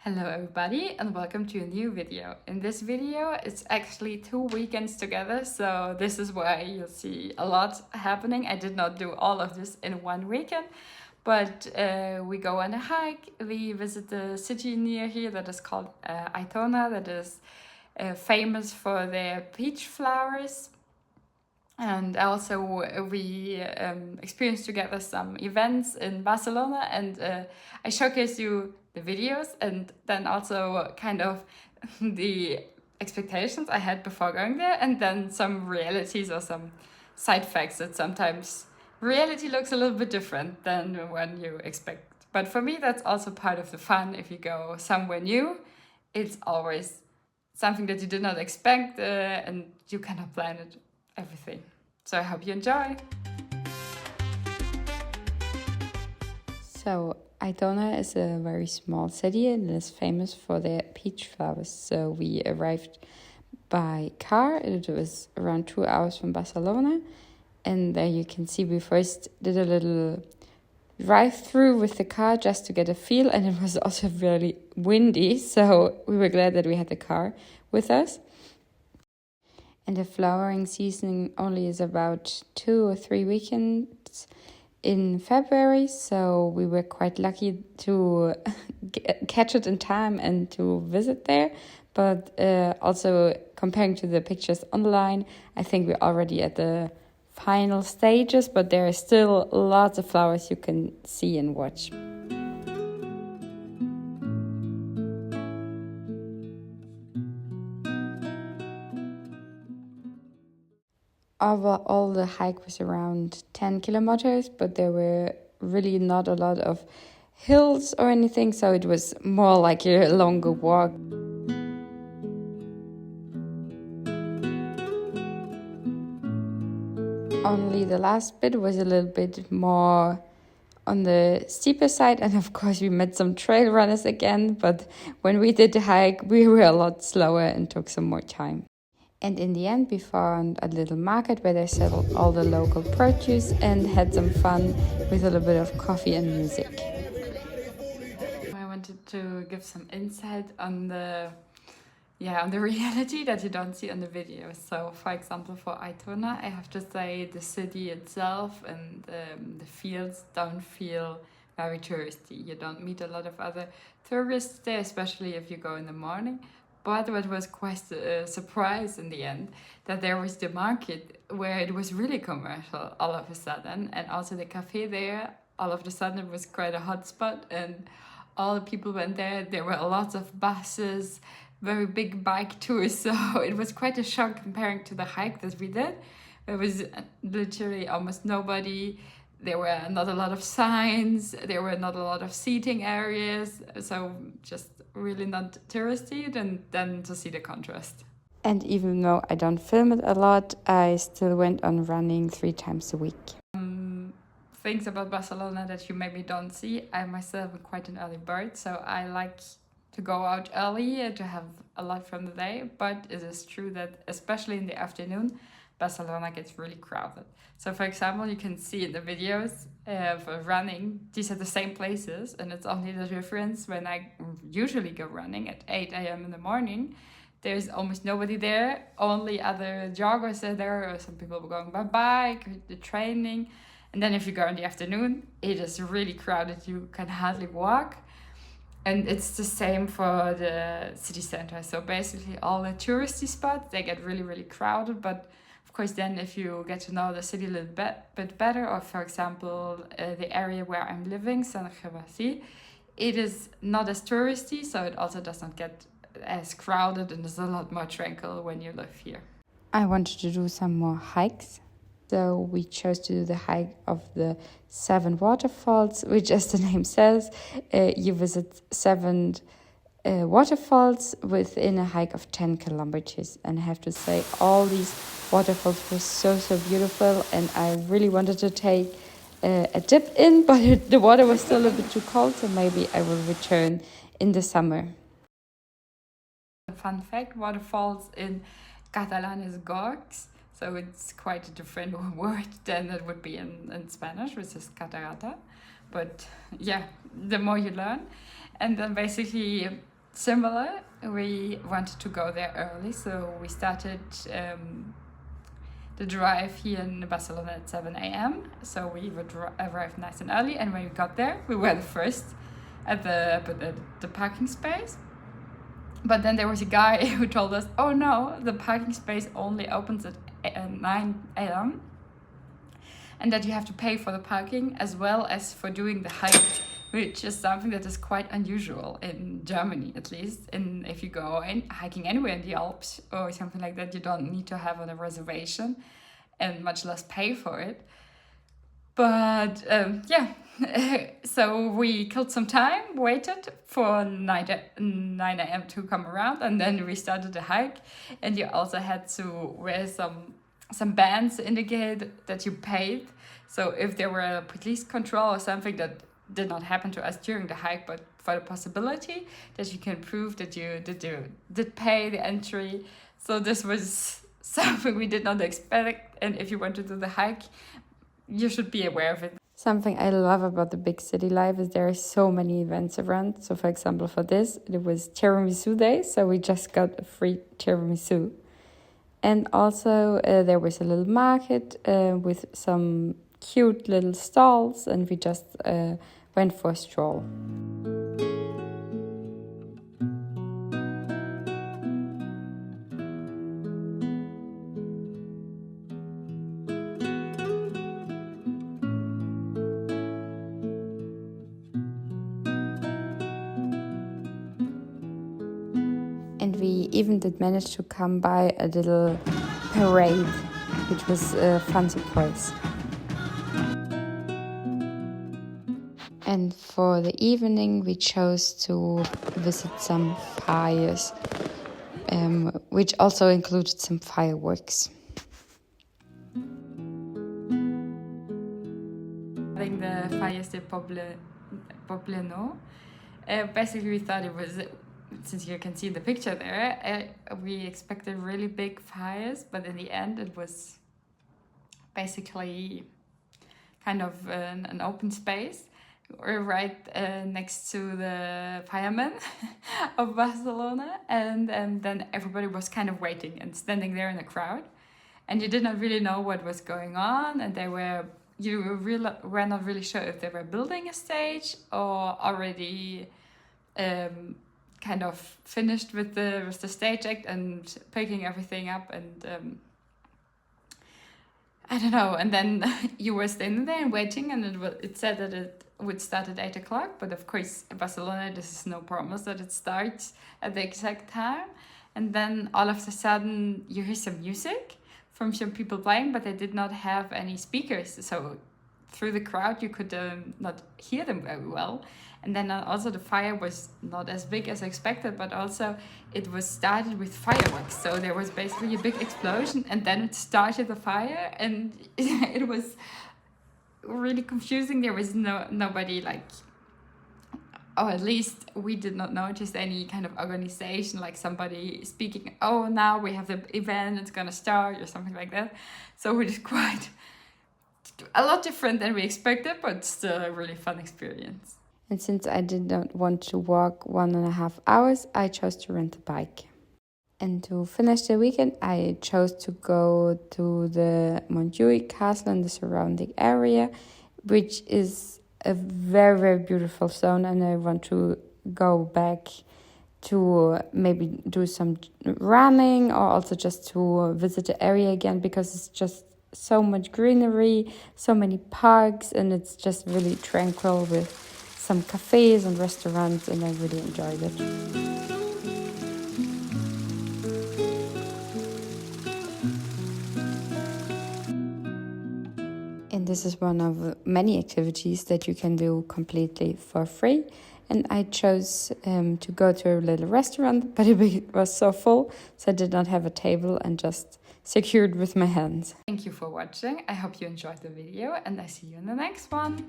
Hello everybody and welcome to a new video. In this video it's actually 2 weekends together, so this is why you'll see a lot happening. I did not do all of this in one weekend, but we go on a hike, we visit the city near here that is called Aitona, that is famous for their peach flowers. And also we experienced together some events in Barcelona, and I showcase you the videos and then also kind of the expectations I had before going there, and then some realities or some side facts that sometimes reality looks a little bit different than when you expect. But for me, that's also part of the fun. If you go somewhere new, it's always something that you did not expect, and you cannot plan it everything. So I hope you enjoy. So Aitona is a very small city and is famous for their peach flowers. So we arrived by car. It was around 2 hours from Barcelona. And there you can see we first did a little drive-through with the car just to get a feel. And it was also really windy. So we were glad that we had the car with us. And the flowering season only is about 2 or 3 weekends in February, so we were quite lucky to catch it in time and to visit there. But also comparing to the pictures online, I think we're already at the final stages, but there are still lots of flowers you can see and watch. Overall, the hike was around 10 kilometers, but there were really not a lot of hills or anything, so it was more like a longer walk. Only the last bit was a little bit more on the steeper side, and of course we met some trail runners again, but when we did the hike, we were a lot slower and took some more time. And in the end, we found a little market where they sold all the local produce and had some fun with a little bit of coffee and music. I wanted to give some insight on the reality that you don't see on the video. So, for example, for Aitona, I have to say the city itself and the fields don't feel very touristy. You don't meet a lot of other tourists there, especially if you go in the morning. But what was quite a surprise in the end, that there was the market where it was really commercial all of a sudden, and also the cafe there, all of a sudden it was quite a hot spot, and all the people went there. There were lots of buses, very big bike tours, so it was quite a shock comparing to the hike that we did. There was literally almost nobody. There were not a lot of signs, there were not a lot of seating areas, so just really not touristy, and then to see the contrast. And even though I don't film it a lot, I still went on running 3 times a week. Things about Barcelona that you maybe don't see. I myself am quite an early bird, so I like to go out early to have a lot from the day, but it is true that especially in the afternoon, Barcelona gets really crowded. So for example, you can see in the videos for running, these are the same places, and it's only the difference when I usually go running at 8 a.m. in the morning. There's almost nobody there, only other joggers are there, or some people going by bike, the training. And then if you go in the afternoon, it is really crowded, you can hardly walk. And it's the same for the city center. So basically all the touristy spots, they get really, really crowded. But of course, then if you get to know the city a little bit better, or for example, the area where I'm living, San Gervasi, it is not as touristy, so it also does not get as crowded, and is a lot more tranquil when you live here. I wanted to do some more hikes. So we chose to do the hike of the 7 waterfalls, which, as the name says, you visit 7 waterfalls within a hike of 10 kilometers. And I have to say, all these waterfalls were so beautiful, and I really wanted to take a dip in, but the water was still a bit too cold, so maybe I will return in the summer. A fun fact, waterfalls in Catalan is gorgs. So it's quite a different word than it would be in Spanish, which is catarata. But yeah, the more you learn. And then basically similar. We wanted to go there early, so we started the drive here in Barcelona at 7 a.m. So we would arrive nice and early, and when we got there, we were the first at the parking space. But then there was a guy who told us, oh no, the parking space only opens at 9 a.m. and that you have to pay for the parking as well as for doing the hike, which is something that is quite unusual in Germany, at least. And if you go hiking anywhere in the Alps or something like that, you don't need to have a reservation and much less pay for it. But yeah, so we killed some time, waited for 9 a.m. to come around, and then we started the hike. And you also had to wear some bands to indicate that you paid. So if there were a police control or something, that did not happen to us during the hike, but for the possibility that you can prove that you did pay the entry. So this was something we did not expect, and if you want to do the hike, you should be aware of it. Something I love about the big city life is there are so many events around. So for example, for this, it was tiramisu day, so we just got a free tiramisu. And also there was a little market with some cute little stalls, and we just went for a stroll. And we even did manage to come by a little parade, which was a fun surprise. And for the evening, we chose to visit some fires, which also included some fireworks. I think the Fires de Pobleno. Basically, we thought it was, since you can see the picture there, we expected really big fires, but in the end it was basically kind of an open space. We're right next to the firemen of Barcelona, and then everybody was kind of waiting and standing there in a crowd, and you did not really know what was going on, and you were not really sure if they were building a stage or already kind of finished with the stage act and picking everything up, and I don't know. And then you were standing there and waiting, and it said that it would start at 8 o'clock, but of course in Barcelona this is no promise that it starts at the exact time. And then all of a sudden you hear some music from some people playing, but they did not have any speakers, so through the crowd you could not hear them very well. And then also the fire was not as big as expected, but also it was started with fireworks. So there was basically a big explosion, and then it started the fire, and it was really confusing. There was nobody like, or at least we did not notice any kind of organization, like somebody speaking, oh, now we have the event, it's gonna start, or something like that. So it was quite a lot different than we expected, but still a really fun experience. And since I did not want to walk 1.5 hours, I chose to rent a bike. And to finish the weekend, I chose to go to the Montjuic Castle and the surrounding area, which is a very, very beautiful zone, and I want to go back to maybe do some running or also just to visit the area again, because it's just so much greenery, so many parks, and it's just really tranquil with some cafes and restaurants, and I really enjoyed it. And this is one of many activities that you can do completely for free. And I chose to go to a little restaurant, but it was so full, so I did not have a table and just secured with my hands. Thank you for watching. I hope you enjoyed the video, and I see you in the next one.